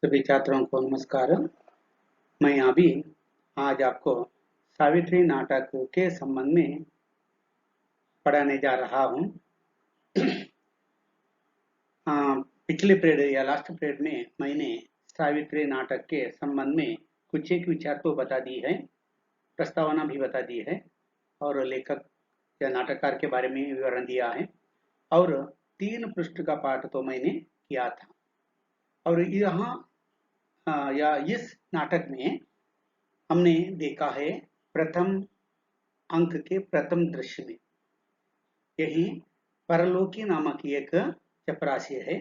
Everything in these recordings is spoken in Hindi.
सभी छात्रों को नमस्कार। मैं अभी आज आपको सावित्री नाटक के संबंध में पढ़ाने जा रहा हूँ। पिछले पीरियड या लास्ट पीरियड में मैंने सावित्री नाटक के संबंध में कुछ एक विचार तो बता दी है, प्रस्तावना भी बता दी है और लेखक या नाटककार के बारे में विवरण दिया है और 3 पृष्ठ का पाठ तो मैंने किया था। और यहाँ या इस नाटक में हमने देखा है प्रथम अंक के प्रथम दृश्य में यही परलोकी नामक एक चपरासी है।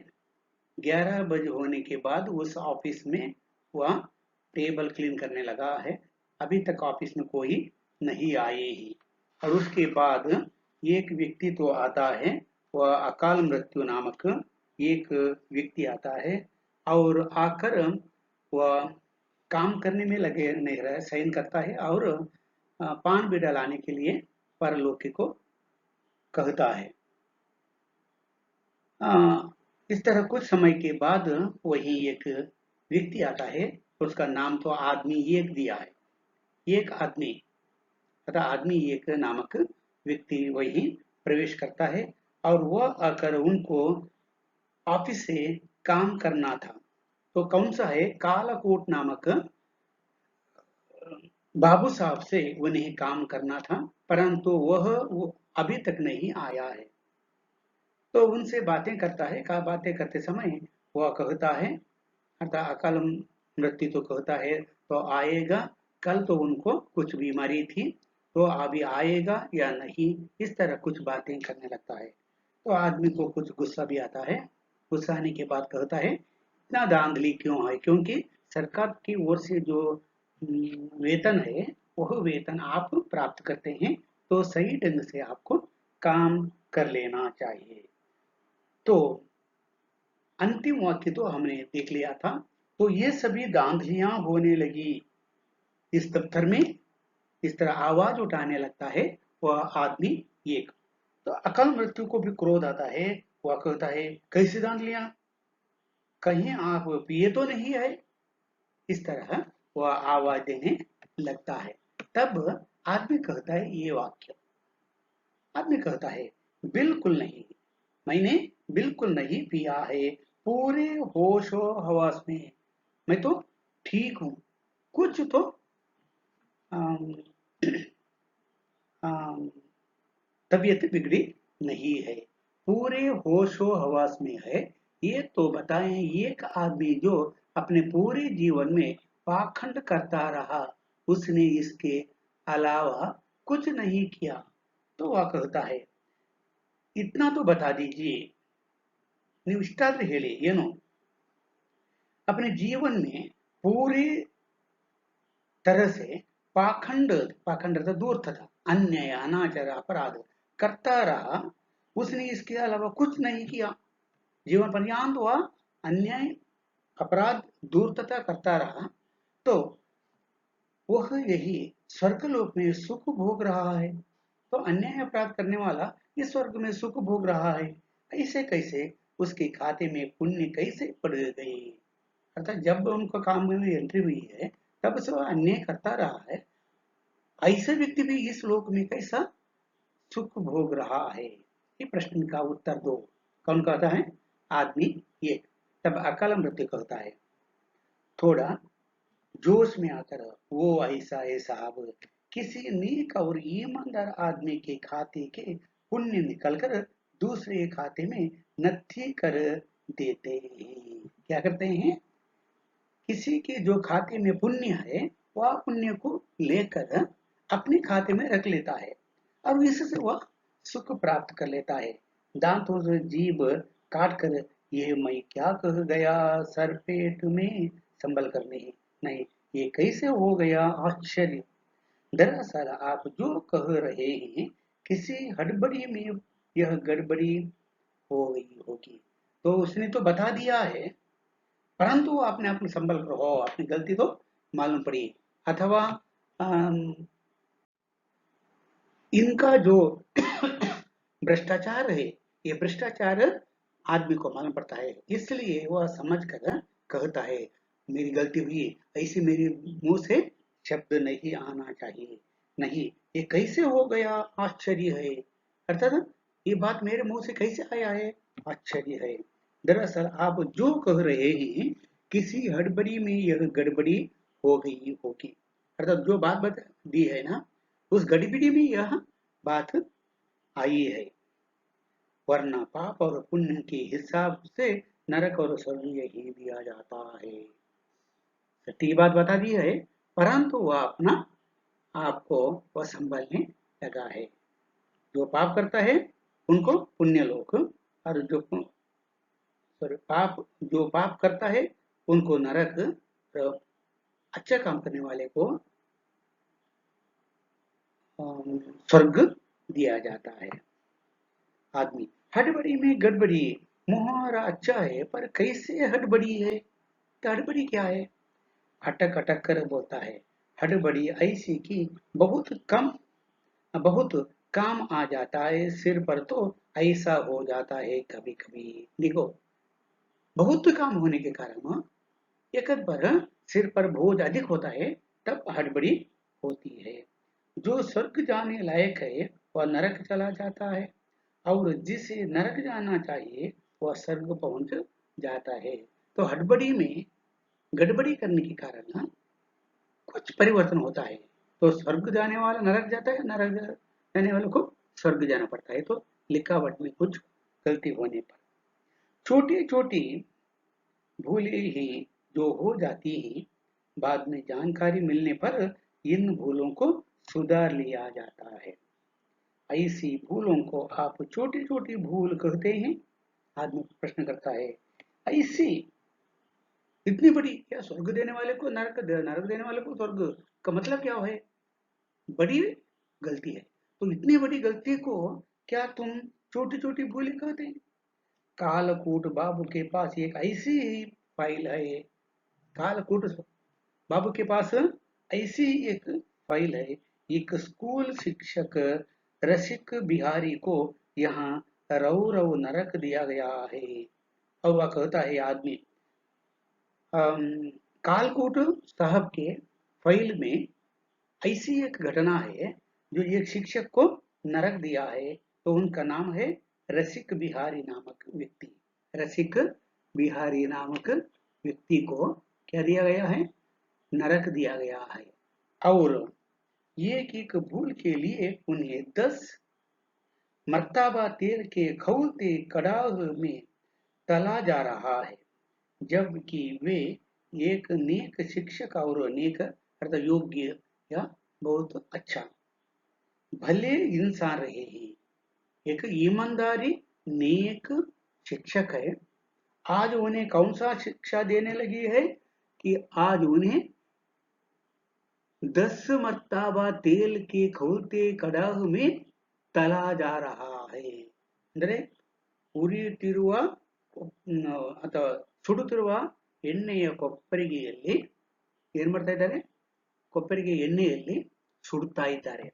11 बजे होने के बाद उस ऑफिस में वह टेबल क्लीन करने लगा है। अभी तक ऑफिस में कोई नहीं आए ही और उसके बाद एक व्यक्ति तो आता है, वह अकाल मृत्यु नामक एक व्यक्ति आता है और आकर वह काम करने में लगे नहीं रहा, साइन करता है और पान बीड़ा लाने के लिए परलोकी को कहता है। इस तरह कुछ समय के बाद वही एक व्यक्ति आता है, उसका नाम तो आदमी एक दिया है, एक आदमी तथा आदमी एक नामक व्यक्ति वही प्रवेश करता है और वह आकर उनको ऑफिस से काम करना था। तो कौन सा है? कालाकोट नामक बाबू साहब से उन्हें काम करना था, परंतु वह अभी तक नहीं आया है। तो उनसे बातें करता है। बातें करते समय वह कहता है, अर्थात अकाल मृत्यु तो कहता है तो आएगा, कल तो उनको कुछ बीमारी थी तो अभी आएगा या नहीं, इस तरह कुछ बातें करने लगता है। तो आदमी को कुछ गुस्सा भी आता है। गुस्सा आने के बाद कहता है इतना धांधली क्यों है, क्योंकि सरकार की ओर से जो वेतन है वह वेतन आप प्राप्त करते हैं तो सही ढंग से आपको काम कर लेना चाहिए। तो अंतिम वाक्य तो हमने देख लिया था। तो ये सभी धांधलियां होने लगी इस दफ्तर में, इस तरह आवाज उठाने लगता है वह आदमी एक। तो अकाल मृत्यु को भी क्रोध आता है, वह कहता है कैसी धांधलियां, कहीं आप पिए तो नहीं है, इस तरह वह आवाज देने लगता है। तब आदमी कहता है ये वाक्य, आदमी कहता है बिल्कुल नहीं, मैंने बिल्कुल नहीं पिया है, पूरे होशो हवास में मैं तो ठीक हूं, कुछ तो आम, आम, तबीयत बिगड़ी नहीं है, पूरे होशो हवास में है। ये तो बताएं एक आदमी जो अपने पूरे जीवन में पाखंड करता रहा, उसने इसके अलावा कुछ नहीं किया। तो वह कहता है इतना तो बता दीजिए, ನೀವು ಇಷ್ಟಾದ್ರೂ ಹೇಳಿ ಏನು, अपने जीवन में पूरी तरह से पाखंड, पाखंड तो दूर था, अन्याय अनाचार अपराध करता रहा, उसने इसके अलावा कुछ नहीं किया, जीवन पर्यंत वह अन्याय अपराध दूरता करता रहा, तो वह यही स्वर्गलोक में सुख भोग रहा है। तो अन्याय अपराध करने वाला इस स्वर्ग में सुख भोग रहा है, ऐसे कैसे उसके खाते में पुण्य कैसे पड़ गई? अर्थात जब उनको काम में एंट्री हुई है तब से वह अन्याय करता रहा है, ऐसे व्यक्ति भी इस लोक में कैसा सुख भोग रहा है? ये प्रश्न का उत्तर दो। कौन कहता है? आदमी ये। तब अकाल मृत्यु कहता है थोड़ा जोश में आकर, वो ऐसा है साहब, किसी नेक और ईमानदार आदमी के खाते के पुण्य निकलकर दूसरे खाते में नथी कर देते हैं। क्या करते हैं? किसी के जो खाते में पुण्य है वह पुण्य को लेकर अपने खाते में रख लेता है और इससे वह सुख प्राप्त कर लेता है। दांतों से जीभ काट कर ये मैं क्या कह गया, सर पेट में संभल कर नहीं, ये कैसे हो गया आश्चर्य, दरअसल आप जो कह रहे हैं किसी हड़बड़ी में यह गड़बड़ी हो गई होगी। तो उसने तो बता दिया है, परंतु आपने अपने संभल कर हो, अपनी गलती तो मालूम पड़ी, अथवा इनका जो भ्रष्टाचार है, ये भ्रष्टाचार आदमी को मालूम पड़ता है, इसलिए वह समझ कर कहता है मेरी गलती हुई है, ऐसे मेरे मुंह से शब्द नहीं आना चाहिए। नहीं, ये कैसे हो गया, आश्चर्य है। अर्थात ये बात मेरे मुंह से कैसे आया है, आश्चर्य है। दरअसल आप जो कह रहे हैं, किसी हड़बड़ी में यह गड़बड़ी हो गई होगी। अर्थात जो बात बता दी है ना, उस गड़बड़ी में यह बात आई है। वरना पाप और पुण्य के हिसाब से नरक और स्वर्ग यही दिया जाता है। सच्ची बात बता दी है, परंतु वह अपना आपको वह संभालने लगा है। जो पाप करता है उनको पुण्य लोक, और जो पाप करता है उनको नरक, और अच्छा काम करने वाले को स्वर्ग दिया जाता है। आदमी, हड़बड़ी में गड़बड़ी, मुहावरा अच्छा है पर कैसे हड़बड़ी है, तो हड़बड़ी क्या है? अटक अटक कर बोलता है। हड़बड़ी ऐसी कि बहुत कम बहुत काम आ जाता है, सिर पर तो ऐसा हो जाता है कभी कभी। देखो, बहुत काम होने के कारण एक बार सिर पर बोझ अधिक होता है, तब हड़बड़ी होती है। जो स्वर्ग जाने लायक है वह नरक चला जाता है, और जिसे नरक जाना चाहिए वह स्वर्ग पहुंच जाता है। तो हड़बड़ी में गड़बड़ी करने के कारण कुछ परिवर्तन होता है। तो स्वर्ग जाने वाला नरक जाता है, नरक जाने वाले को स्वर्ग जाना पड़ता है। तो लिखावट में कुछ गलती होने पर छोटी छोटी भूलें ही जो हो जाती हैं, बाद में जानकारी मिलने पर इन भूलों को सुधार लिया जाता है। ऐसी भूलों को आप छोटी छोटी भूल कहते हैं। आदमी प्रश्न करता है, ऐसी इतनी बड़ी, क्या स्वर्ग देने वाले को नरक, नरक देने वाले को स्वर्ग, का मतलब क्या है? बड़ी गलती है। तो इतनी बड़ी गलती को क्या तुम छोटी छोटी भूलें कहते हैं? कालकूट बाबू के पास एक ऐसी फाइल है। कालकूट बाबू के पास ऐसी एक फाइल है। एक स्कूल शिक्षक रसिक बिहारी को यहाँ रऊ रऊ नरक दिया गया है। और वह कहता है आदमी, अम, कालकूट साहब के फाइल में ऐसी एक घटना है जो एक शिक्षक को नरक दिया है। तो उनका नाम है रसिक बिहारी नामक व्यक्ति। रसिक बिहारी नामक व्यक्ति को क्या दिया गया है? नरक दिया गया है। और एक एक भूल के लिए उन्हें 10 मर्तबा तेल के खौलते कड़ाह में तला जा रहा है, जबकि वे एक नेक शिक्षक और नेक अर्थात योग्य या बहुत अच्छा भले इंसान रहे हैं। एक ईमानदारी नेक शिक्षक है। आज उन्हें कौन सा शिक्षा देने लगी है कि आज उन्हें 10 मर्तबा तेल के खौलते कड़ाह में तला जा रहा है। ಅಂದ್ರೆ ಉರಿಯುತ್ತಿರುವ ಅಥವಾ ಸುಡುತ್ತಿರುವ ಎಣ್ಣೆಯ ಕೊಪ್ಪರಿಗೆಯಲ್ಲಿ ಏನ್ ಮಾಡ್ತಾ ಇದ್ದಾರೆ? ಕೊಪ್ಪರಿಗೆ ಎಣ್ಣೆಯಲ್ಲಿ ಸುಡ್ತಾ ಇದ್ದಾರೆ.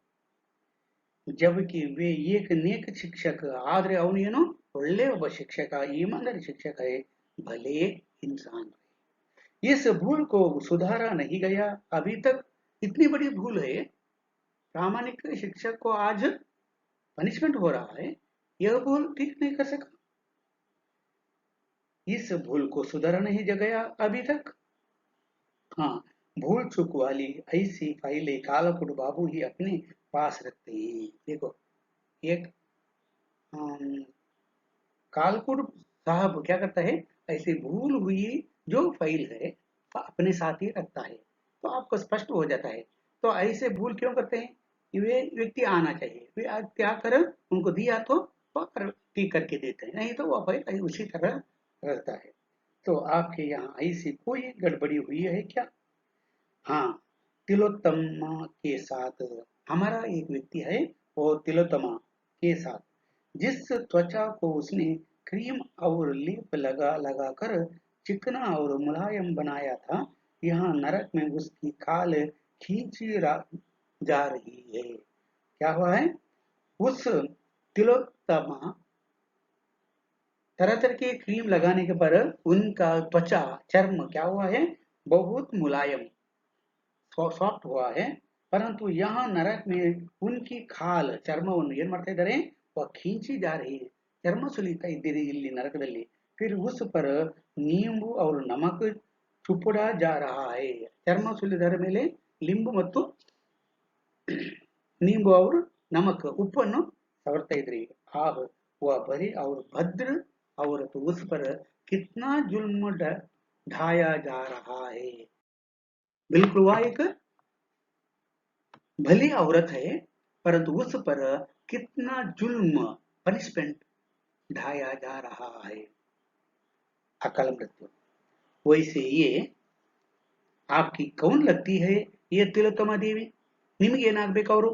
जबकि वे एक नेक शिक्षक, आदरे ಅವನೇನು ಒಳ್ಳೆ ಒಬ್ಬ ಶಿಕ್ಷಕ, ईमानदारी शिक्षक है, भले इंसान। इस भूल को सुधारा नहीं गया अभी तक। इतनी बड़ी भूल है, प्रामाणिक शिक्षक को आज पनिशमेंट हो रहा है, यह भूल ठीक नहीं कर सका। इस भूल को सुधारा नहीं गया अभी तक। हाँ, भूल चूक वाली ऐसी फाइलें कालाकुट बाबू ही अपने पास रखते हैं। देखो, एक कालकुट साहब क्या करता है, ऐसी भूल हुई जो फाइल है अपने साथ ही रखता है। तो आपको स्पष्ट हो जाता है। तो ऐसे भूल क्यों करते हैं? कि वे व्यक्ति आना चाहिए, वे आज क्या कर उनको दिया तो वो ठीक करके देते हैं, नहीं तो वो फाइल उसी तरह रहता है। तो आपके यहाँ ऐसी कोई गड़बड़ी हुई है क्या? हाँ, तिलोत्तमा के साथ हमारा एक व्यक्ति है, वो तिलोत्तमा के साथ जिस त्वचा को उसने क्रीम और लेप लगा लगा कर चिकना और मुलायम बनाया था, यहाँ नरक में उसकी खाल खींची जा रही है। क्या हुआ है? उस तिलोत्तमा तरह तरह के क्रीम लगाने के पर उनका त्वचा, चर्म क्या हुआ है? बहुत मुलायम सॉफ्ट हुआ है, परंतु यहाँ नरक में उनकी खाल ಚರ್ಮವನ್ನು ಏನ್ ಮಾಡ್ತಾ ಇದ್ದಾರೆ ಖೀಂಚಿ जा रही है, ಚರ್ಮ ಸುಲಿತಾ ಇದ್ದೀರಿ ಇಲ್ಲಿ ನರಕದಲ್ಲಿ. फिर उस पर नींबू और नमक चुपड़ा जा रहा है, ಚರ್ಮ ಸುಲಿದರ ಮೇಲೆ ಲಿಂಬು ಮತ್ತು नींबू और नमक ಉಪ್ಪನ್ನು सवरता इद्री. आह वह भरी और भद्र औरत, उस पर कितना जुल्म ढाया जा रहा है. बिल्कुल वह एक भली औरत है, परंतु उस पर कितना जुल्म पनिशमेंट ढाया जा रहा है. अकाल मृत्यु. वैसे ये आपकी कौन लगती है ये तिलोत्तमा देवी? निಮಗೆ ಏನಾಗಬೇಕು ಅವರು?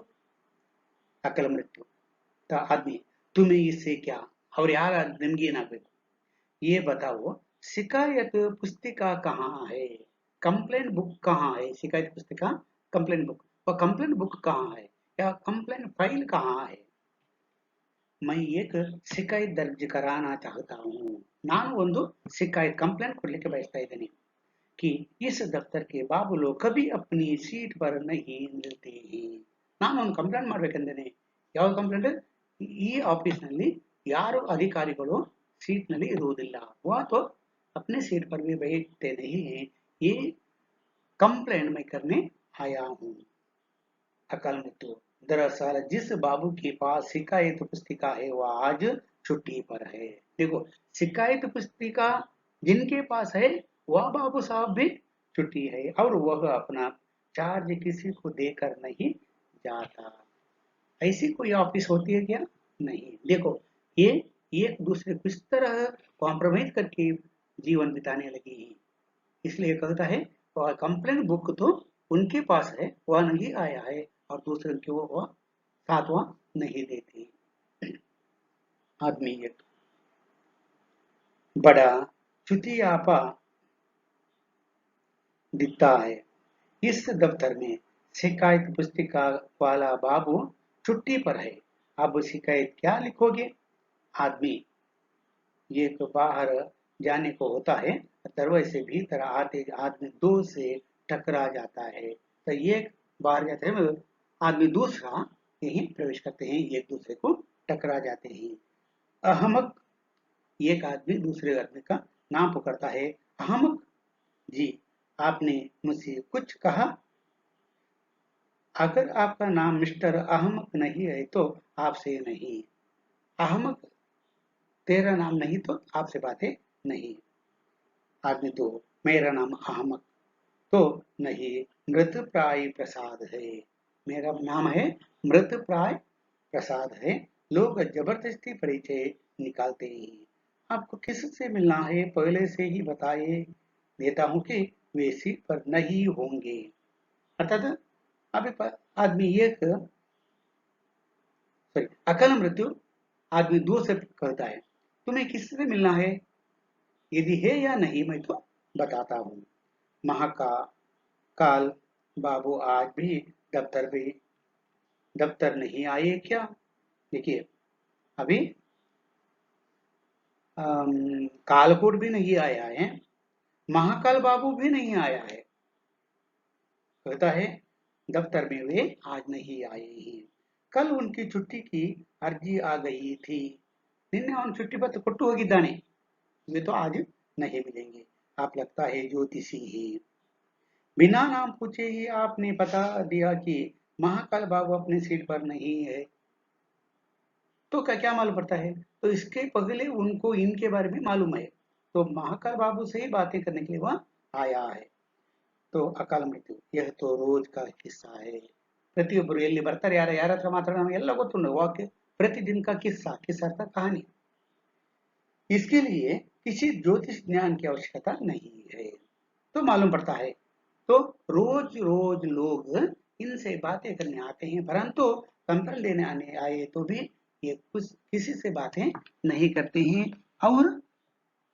अकाल मृत्यु. आदमी तुम्हें इससे क्या, और यार निಮಗೆ ಏನಾಗಬೇಕು ये बताओ. शिकायत पुस्तिका कहाँ है? कंप्लेंट बुक कहाँ है? शिकायत पुस्तिका कंप्लेंट बुक, और कंप्लेंट बुक कहाँ है या कंप्लेंट फाइल कहाँ है? मैं एक शिकायत दर्ज कराना चाहता हूँ. ನಾನು ಒಂದು शिकायत कंप्लेंट ಕೊಡ್ಲಿಕ್ಕೆ ಬಯಸ್ತಾ ಇದ್ದೇನೆ कि इस दफ्तर के बाबू लोग कभी अपनी सीट पर नहीं मिलते हैं. ನಾನು ಒಂದು ಕಂಪ್ಲೇಂಟ್ ಮಾಡಬೇಕೆಂದೇನೆ. ಯಾವ ಕಂಪ್ಲೇಂಟ್? ಈ ಆಫೀಸ್ ನಲ್ಲಿ ಯಾರು ಅಧಿಕಾರಿಗಳು सीट ನಲ್ಲಿ ಇರುವುದಿಲ್ಲ, वह तो अपने सीट पर भी बैठते नहीं हैं. ये कंप्लेंट मैं करने आया हूँ. अकाल मृत्यु. दरअसल जिस बाबू के पास शिकायत पुस्तिका है वह आज छुट्टी पर है. देखो, शिकायत पुस्तिका जिनके पास है वह बाबू साहब भी छुट्टी है, और वह अपना चार्ज किसी को देकर नहीं जाता. ऐसी कोई ऑफिस होती है क्या? नहीं. देखो, ये एक दूसरे को इस तरह कॉम्प्रोमाइज करके जीवन बिताने लगी है. इसलिए कहता है वह कंप्लेंट बुक तो उनके पास है, वह नहीं आया है, और दूसरे को वह साथ वह नहीं देती. आदमी एक बड़ा चुतियापा दिखता है. इस दफ्तर में शिकायत पुस्तिका वाला बाबू छुट्टी पर है, अब शिकायत क्या लिखोगे? आदमी ये तो बाहर जाने को होता है, दरवाजे से भीतर आते आदमी दो से टकरा जाता है. तो एक बाहर जाते हैं, आदमी दूसरा यहीं प्रवेश करते हैं, एक दूसरे को टकरा जाते हैं. अहमक. एक आदमी दूसरे आदमी का नाम पुकारता है. अहमक जी, आपने मुझसे कुछ कहा? अगर आपका नाम मिस्टर अहमक नहीं है तो आपसे नहीं. अहमक तेरा नाम नहीं तो आपसे बातें नहीं. आदमी तो मेरा नाम अहमक तो नहीं, मृत प्राय प्रसाद है. मेरा नाम है मृत प्राय प्रसाद है. लोग जबरदस्ती परिचय निकालते हैं. आपको किससे मिलना है पहले से ही बताए देता हूं कि वे सीट पर नहीं होंगे. अर्थात अभी आदमी एक सॉरी अकाल मृत्यु आदमी दो से कहता है तुम्हें किससे मिलना है, यदि है या नहीं मैं तो बताता हूँ. महाकाल बाबू आज भी दफ्तर नहीं आए क्या? देखिए, अभी कालकोट भी नहीं आया है, महाकाल बाबू भी नहीं आया है. कहता है दफ्तर में वे आज नहीं आए हैं. कल उनकी छुट्टी की अर्जी आ गई थी. ನಿನ್ನೆ ಅವನು छुट्टी पत्र ಕೊಟ್ಟು ಹೋಗಿದ್ದಾನೆ. वे तो आज नहीं मिलेंगे. आप लगता है ज्योतिषी ही. बिना नाम पूछे ही आपने बता दिया कि महाकाल बाबू अपने सीट पर नहीं है. तो क्या क्या मालूम पड़ता है? तो इसके पहले उनको इनके बारे में मालूम है, तो महाकाल बाबू से ही बातें करने के लिए वह आया है. तो अकाल मृत्यु यह तो रोज का किस्सा है. ಪ್ರತಿಯೊಬ್ಬರು ಎಲ್ಲಿ ಬರ್ತಾರೆ, ಯಾರ ಯಾರ ಹತ್ರ ಮಾತಾಡೋಣ ನಮಗೆಲ್ಲ ಗೊತ್ತುಂಟು. ವಾಕ್ಯ प्रतिदिन का किस्सा, किस अर्थात कहानी. इसके लिए किसी ज्योतिष ज्ञान की आवश्यकता नहीं है. तो मालूम पड़ता है. तो रोज रोज लोग इनसे बातें करने आते हैं, परंतु कंप्लेंट लेने आने आए तो भी ये कुछ किसी से बातें नहीं करते हैं, और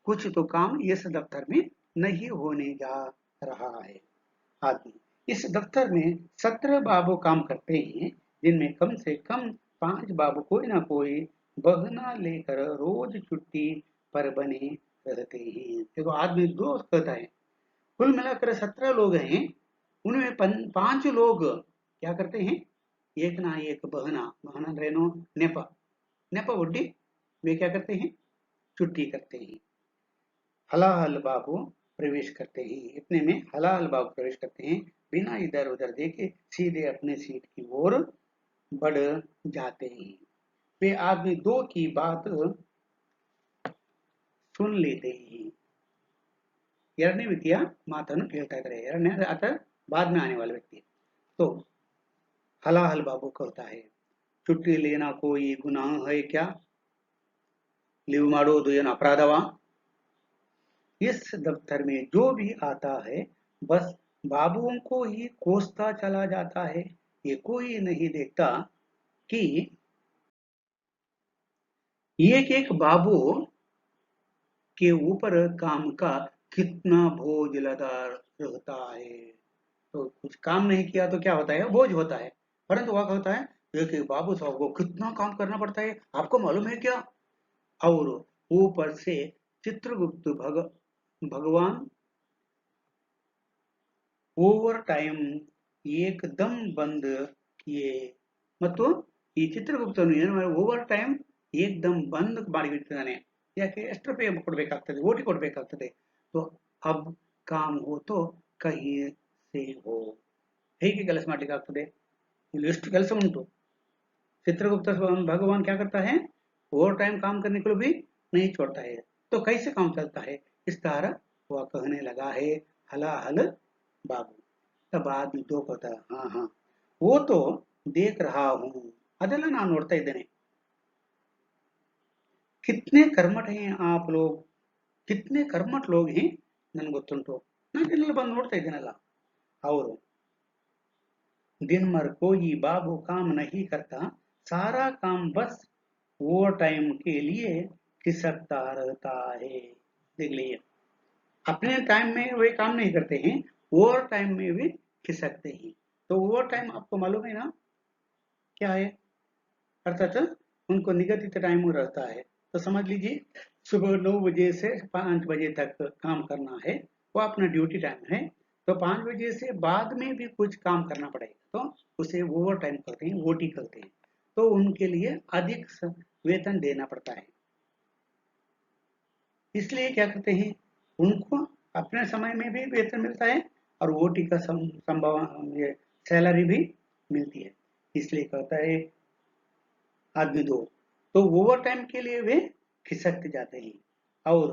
कुछ तो काम इस दफ्तर में नहीं होने जा रहा है. आदमी इस दफ्तर में 17 बाबू काम करते हैं, जिनमें कम से कम 5 बाबू कोई ना कोई बहाना लेकर रोज छुट्टी पर बने रहते हैं. देखो, आदमी दो कहता है कुल मिलाकर 17 लोग हैं। उनमें 5 लोग क्या करते हैं, एक ना एक बहना बहना रेनो नेप नेप वड्डी, वे क्या करते हैं, छुट्टी करते हैं। हलाहल बाबू प्रवेश करते हैं, इतने में हलाहल बाबू प्रवेश करते हैं, बिना इधर उधर देखे सीधे अपने सीट की ओर बढ़ जाते हैं। वे आदमी दो की बात सुन लेते हैं। ಎರಡನೇ ವ್ಯಕ್ತಿಯ ಮಾತನ್ನು ಕೇಳ್ತಾ ಇದ್ದಾರೆ, ಎರಡನೇ ಅಥವಾ बाद में आने वाले व्यक्ति। तो हलाहल बाबू कहता है, छुट्टी लेना कोई गुनाह है क्या, लीव ಮಾಡೋದು ಏನು ಅಪರಾಧವಾ, इस दफ्तर में जो भी आता है बस बाबुओं को ही कोसता चला जाता है। ये कोई नहीं देखता कि एक एक बाबू के ऊपर काम का कितना बोझ लदा रहता है। तो कुछ काम नहीं किया तो क्या होता है, बोझ होता है। परंतु वह होता है, एक बाबू साहब को कितना काम करना पड़ता है, आपको मालूम है क्या। और ऊपर से चित्रगुप्त भगवान ಓವರ್ ಟೈಮ್ ಏಕದಮ್ ಬಂದ್ ಕಿಯೆ, ಮತ್ತು ಈ ಚಿತ್ರಗುಪ್ತನು ಏನು ಓವರ್ ಟೈಮ್ ಏಕದಮ್ ಬಂದ್ ಮಾಡಿಬಿಟ್ಟಿದ್ದಾನೆ, ಯಾಕೆ ಎಷ್ಟು ರೂಪಾಯಿ ಕೊಡಬೇಕಾಗ್ತದೆ, ಓಟಿ ಕೊಡಬೇಕಾಗ್ತದೆ. तो अब काम हो तो कहीं से हो, ಹೇಗೆ ಕೆಲಸ ಮಾಡ್ಲಿಕ್ಕೆ ಆಗ್ತದೆ, ಇಲ್ಲಿ ಎಷ್ಟು ಕೆಲಸ ಉಂಟು. चित्रगुप्त भगवान क्या करता है, ओवर टाइम काम करने को भी नहीं छोड़ता है, तो कैसे काम चलता है, इस तरह वह कहने लगा है हलाहल बाबू. तब आदमी दो कहता है, हाँ हाँ वो तो देख रहा हूँ, ಅದೆಲ್ಲ ನಾನು ನೋಡ್ತಾ ಇದ್ದೇನೆ. कितने कर्मठ हैं आप लोग, कितने कर्मठ लोग हैं ನನಗೆ ಗೊತ್ತುಂಟು, ನಾನು ಇದನ್ನೆಲ್ಲ ಬಂದು ನೋಡ್ತಾ ಇದ್ದೇನಲ್ಲ. ಅವರು दिन भर कोई बाबू काम नहीं करता, सारा काम बस ओवर टाइम के लिए खिसकता रहता है. देख लीजिए, अपने टाइम में वे काम नहीं करते हैं, ओवर टाइम में भी खिसकते हैं. तो ओवर टाइम आपको मालूम है ना क्या है, अर्थात उनको निगदित टाइम रहता है. तो समझ लीजिए, सुबह 9 बजे से 5 बजे तक काम करना है, वो अपना ड्यूटी टाइम है. तो 5 बजे से बाद में भी कुछ काम करना पड़ेगा, तो उसे ओवर टाइम करते हैं, ओटी करते हैं. तो उनके लिए अधिक वेतन देना पड़ता है. इसलिए क्या करते हैं, उनको अपने समय में भी वेतन मिलता है और ओटी का संभव ये सैलरी भी मिलती है. इसलिए कहता है आदमी दो, तो ओवर टाइम के लिए वे खिसकते जाते हैं. और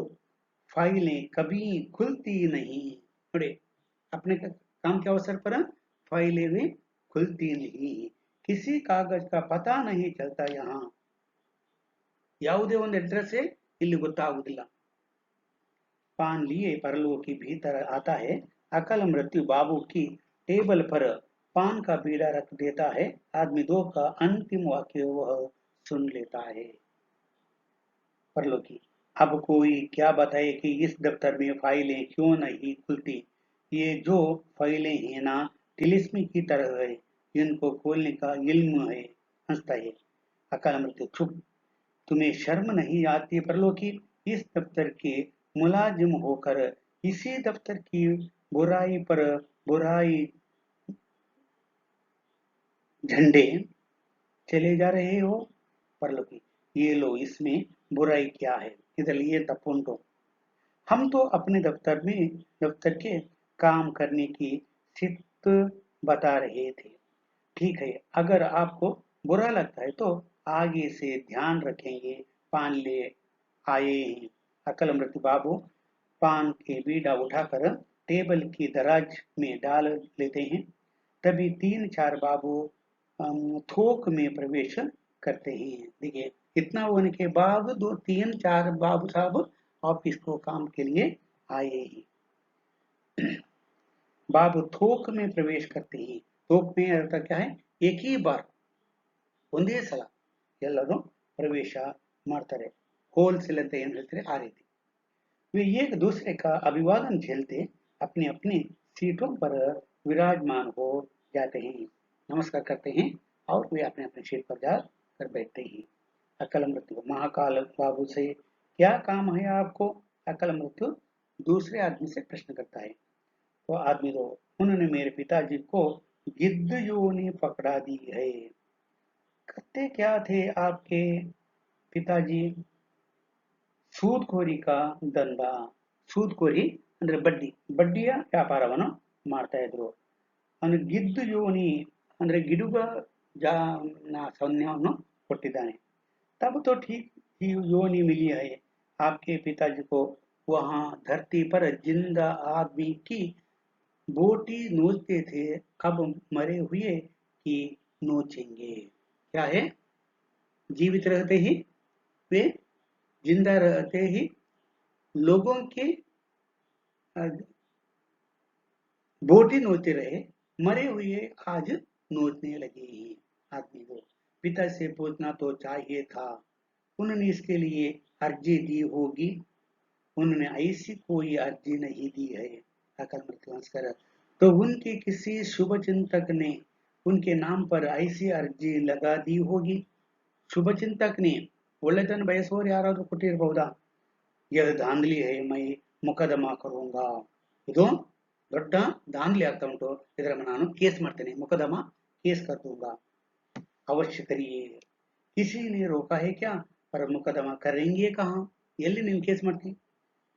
फाइलें कभी खुलती नहीं, बड़े अपने काम के अवसर पर फाइलें भी खुलती नहीं, किसी कागज का पता नहीं चलता. यहाँ ಯಾವುದೇ ಒಂದು ಅಡ್ರೆಸ್ ಇಲ್ಲಿ ಗೊತ್ತಾಗುವುದಿಲ್ಲ. पान लिए परलोकी भीतर आता है, अकल मृत्यु बाबू की टेबल पर पान का बीड़ा रख देता है. आदमी दो का अंतिम वाक्य वह सुन लेता है. परलोकी, अब कोई क्या बताए कि इस दफ्तर में फाइलें क्यों नहीं खुलती, ये जो फाइलें हैं ना तिलिस्मी की तरह है, इनको खोलने का इल्म है. हंसता है. अकल मृत्यु, चुप, तुम्हें शर्म नहीं आती परलोकी, इस दफ्तर के मुलाजिम होकर इसी दफ्तर की बुराई पर बुराई झंडे चले जा रहे हो. परलोकी, ये लो, इसमें बुराई क्या है, ಇದರಲ್ಲಿ ತಪ್ಪುಂಟು, हम तो अपने दफ्तर के काम करने की सिर्फ बता रहे थे. ठीक है, अगर आपको बुरा लगता है तो आगे से ध्यान रखेंगे. पान ले आए हैं. अकल मृत्यु बाबू पान के बीड़ा उठाकर टेबल की दराज में डाल लेते हैं. तभी 3-4 बाबू थोक में प्रवेश करते हैं. देखिए, इतना होने के बाद 2-3-4 बाबू साहब ऑफिस को काम के लिए आए हैं. बाबू थोक में प्रवेश करते हैं. थोक में अर्थ क्या है, एक ही बार ಒಂದೇ ಸಲ ಎಲ್ಲರೂ ಪ್ರವೇಶ ಮಾಡ್ತಾರೆ. होलसेल ಅಂತ ಏನು ಹೇಳ್ತಾರೆ ಆ ರೀತಿ. वे एक दूसरे का अभिवादन झेलते अपने अपने सीटों पर विराजमान हो जाते हैं. नमस्कार करते हैं और वे अपने अपने सीट पर जाकर बैठते हैं. अकल मृत्यु, महाकाल बाबू से क्या काम है आपको. अकल मृत्यु दूसरे आदमी से प्रश्न करता है. तो आदमी तो उन्होंने मेरे पिताजी को गिद्ध योनि पकड़ा दी है। करते क्या थे आपके पिताजी? सूदखोरी का धंधा। सूदखोरी ಅಂದ್ರೆ ಬಡ್ಡಿಯ ವ್ಯಾಪಾರವನ್ನು ಮಾಡ್ತಾ ಇದ್ರು. ಅವನು ಗಿದ್ದು ಯೋನಿ ಅಂದ್ರೆ ಗಿಡುಗ ಸಂಜ್ಞಾವನ್ನು ಕೊಟ್ಟಿದ್ದಾನೆ. तब तो ठीक ही योनि मिली है आपके पिताजी को। वहां धरती पर जिंदा आदमी की बोटी नोचते थे, अब मरे हुए की नोचेंगे। क्या है? जीवित रहते ही वे जिंदा रहते ही लोगों के बोटी नोचते रहे, मरे हुए आज नोचने लगे ही आदमी को। पिता से पूछना तो चाहिए था, उन्होंने इसके लिए अर्जी दी होगी। उन्होंने ऐसी कोई अर्जी नहीं दी है। अकल संस्कार तो उनके किसी शुभ चिंतक ने उनके नाम पर ऐसी अर्जी लगा दी होगी। शुभ चिंतक ने ಒಳ್ಳೆದನ್ನು ಬಯಸುವವರು ಯಾರಾದರೂ ಕೊಟ್ಟಿರಬಹುದಾ? यह धांधली है, मैं मुकदमा करूंगा। ಇದು ದೊಡ್ಡ ದಾಂಧಲಿ ಆಗ್ತಾ ಉಂಟು, ಇದರ ನಾನು ಕೇಸ್ ಮಾಡ್ತೇನೆ, मुकदमा केस कर दूंगा। अवश्य करिए। किसी ने रोका है क्या? पर मुकदमा करेंगे कहाँ? ಎಲ್ಲಿ ನೀವು ಕೇಸ್ ಮಾಡ್ತೀವಿ?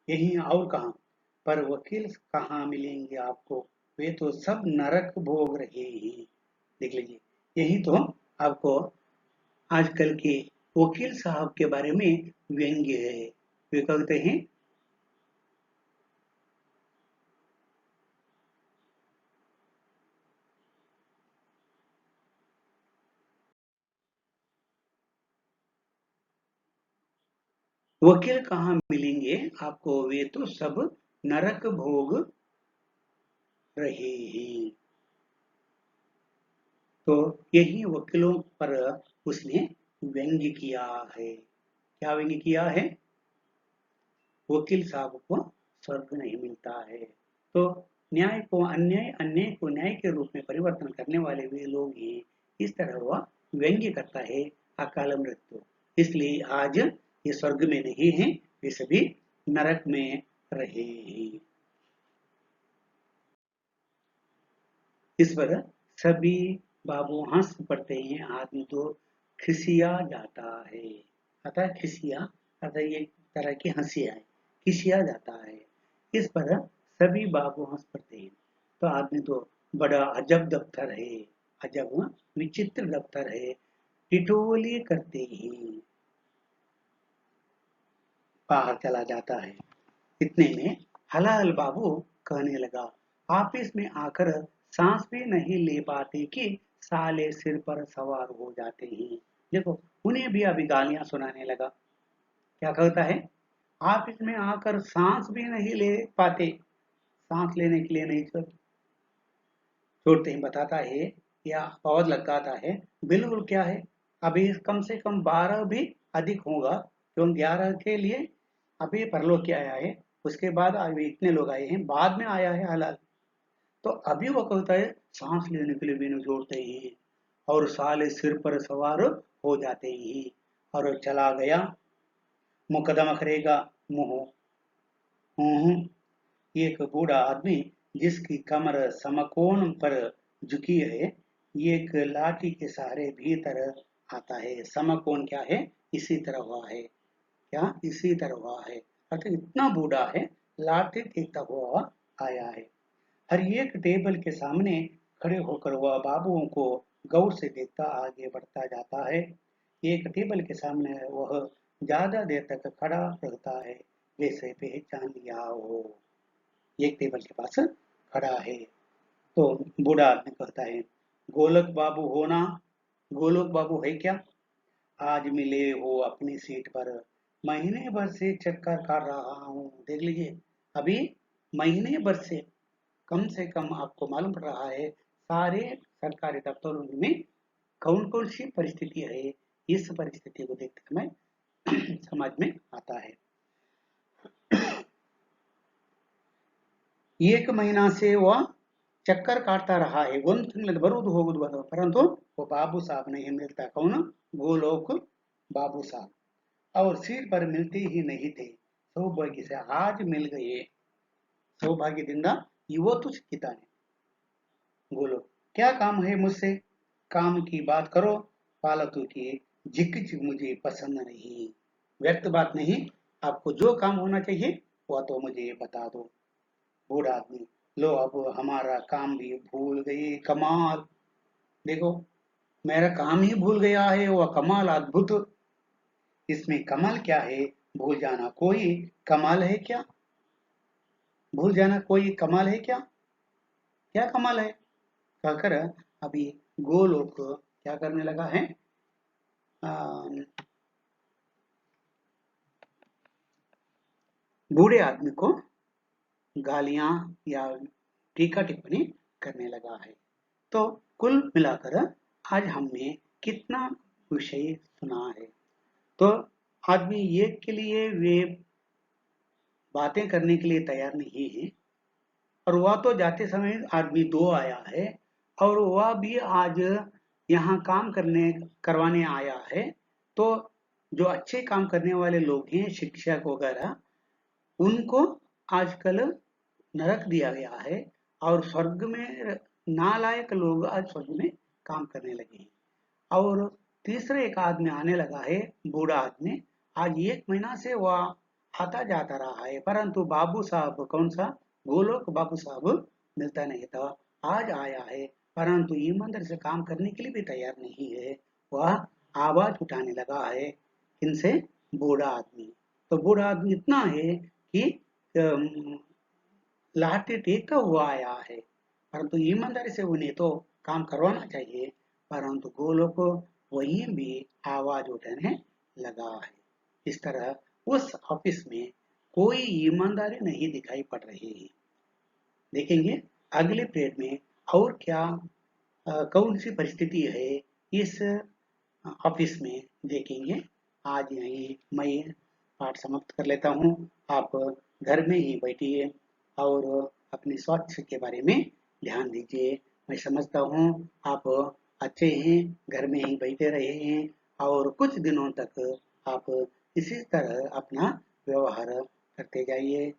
यहीं और कहाँ? पर वकील कहाँ मिलेंगे आपको? वे तो सब नरक भोग रहे हैं। देख लीजिए, यही तो आपको आजकल के वकील साहब के बारे में व्यंग्य है। वे कहते हैं वकील कहाँ मिलेंगे आपको? वे तो सब नरक भोग रहे हैं। तो यही वकीलों पर उसने व्यंग्य किया है। क्या व्यंग्य किया है? वकील साहब को स्वर्ग नहीं मिलता है। तो न्याय को अन्याय, अन्याय को न्याय के रूप में परिवर्तन करने वाले वे लोग ही। इस तरह वह व्यंग्य करता है अकाल मृत्यु। इसलिए आज ये स्वर्ग में नहीं है, वे सभी नरक में रहे हैं। इस पर सभी बाबू हंस पड़ते हैं। आदमी तो खिसिया जाता है। अतः खिसिया अतः एक तरह की हंसी है, खिसिया जाता है। इस पर सभी बाबू हंस पड़ते हैं। तो आदमी तो बड़ा अजब दफ्तर है, अजब विचित्र दफ्तर है, टिटोली करते ही बाहर चला जाता है। इतने में हलाल बाबू कहने लगा, ऑफिस में आकर सांस भी नहीं ले पाते कि साले सिर पर सवार हो जाते हैं। देखो, उन्हें भी अभी गालियां सुनाने लगा। क्या कहता है? ऑफिस में आकर सांस भी नहीं ले पाते, सांस लेने के लिए नहीं छोड़ते ही बताता है या पौध लगाता है। बिल्कुल क्या है, अभी कम से कम 12 भी अधिक होगा, क्यों 11 के लिए अभी परलोक के आया है, उसके बाद अभी इतने लोग आए हैं, बाद में आया है हलाल। तो अभी वो कहता है सांस लेने के लिए भी नहीं जोड़ते ही और साले सिर पर सवार हो जाते ही और चला गया। मुकदमा करेगा मुंह एक बूढ़ा आदमी जिसकी कमर समकोण पर झुकी है, एक लाठी के सहारे भीतर आता है। समकोण क्या है? इसी तरह हुआ है। क्या? इसी तरह हुआ है, अर्थात इतना बूढ़ा है, लाठी देखता हुआ आया है। हर एक टेबल के सामने खड़े होकर वह बाबुओं को गौर से देखता आगे बढ़ता जाता है। एक टेबल के सामने वह ज्यादा देर तक खड़ा रहता है, जैसे पहचान लिया हो। एक टेबल के पास खड़ा है। तो बूढ़ा आदमी कहता है, गोलक बाबू हो ना? गोलक बाबू है क्या? आज मिले हो अपनी सीट पर, महीने भर से चक्कर काट रहा हूँ। देख लीजिए, अभी महीने भर से कम आपको मालूम पड़ रहा है सारे सरकारी दफ्तरों में कौन कौन सी परिस्थिति है। इस परिस्थिति को देखते समय समाज में आता है। एक महीना से वह चक्कर काटता रहा है, ಒಂದು ತಿಂಗಳಿಂದ ಬರುವುದು ಹೋಗುವುದು ಬರುವುದು, परंतु वो बाबू साहब नहीं मिलता। कौन? गोलोक बाबू साहब। और सीट पर मिलते ही नहीं थे। सौभाग्य से आज मिल गए। सौभाग्यದಿಂದ ये वो तो शिक्षिता है। बोलो, क्या काम है मुझसे? काम की बात करो, फालतू की झिक झिक मुझे पसंद नहीं। व्यर्थ बात नहीं, आपको जो काम होना चाहिए वह तो मुझे बता दो। बूढ़ा आदमी, लो अब हमारा काम भी भूल गए, कमाल। देखो, मेरा काम ही भूल गया है, वह कमाल, अद्भुत। इसमें कमाल क्या है? भूल जाना कोई कमाल है क्या? भूल जाना कोई कमाल है क्या? क्या कमाल है? कहकर अभी गोलोक क्या करने लगा है? अम, बूढ़े आदमी को गालियां या टीका टिप्पणी करने लगा है। तो कुल मिलाकर आज हमने कितना विषय सुना है। तो आदमी एक के लिए वे बातें करने के लिए तैयार नहीं है, और वह तो जाते समय आदमी दो आया है, और वह भी आज यहाँ काम करने करवाने आया है। तो जो अच्छे काम करने वाले लोग हैं, शिक्षक वगैरह, उनको आजकल नरक दिया गया है, और स्वर्ग में नालायक लोग आज स्वर्ग में काम करने लगे हैं। और तीसरा एक आदमी आने लगा है, बूढ़ा आदमी। आज 1 महीना से वह आता जाता रहा है, परंतु बाबू साहब, कौन सा गोलोक बाबू साहब, मिलता नहीं था। आज आया है, परंतु ईमानदारी से काम करने के लिए भी तैयार नहीं है। वह आवाज उठाने लगा है, इनसे, बूढ़ा आदमी। तो बूढ़ा आदमी इतना है कि अम, लाठी टेका हुआ आया है, परंतु ईमानदारी से उन्हें तो काम करवाना चाहिए, परंतु गोलोक वहीं भी आवाज उठाने लगा है। इस तरह उस ऑफिस में कोई ईमानदारी नहीं दिखाई पड़ रही है। देखेंगे अगले पीरियड में और क्या कौन सी परिस्थिति है इस ऑफिस में, देखेंगे। आज यहीं मैं पाठ समाप्त कर लेता हूँ। आप घर में ही बैठिए और अपने स्वास्थ्य के बारे में ध्यान दीजिए। मैं समझता हूँ आप अच्छे हैं, घर में ही बैठे रहे हैं, और कुछ दिनों तक आप इसी तरह अपना व्यवहार करते जाइए।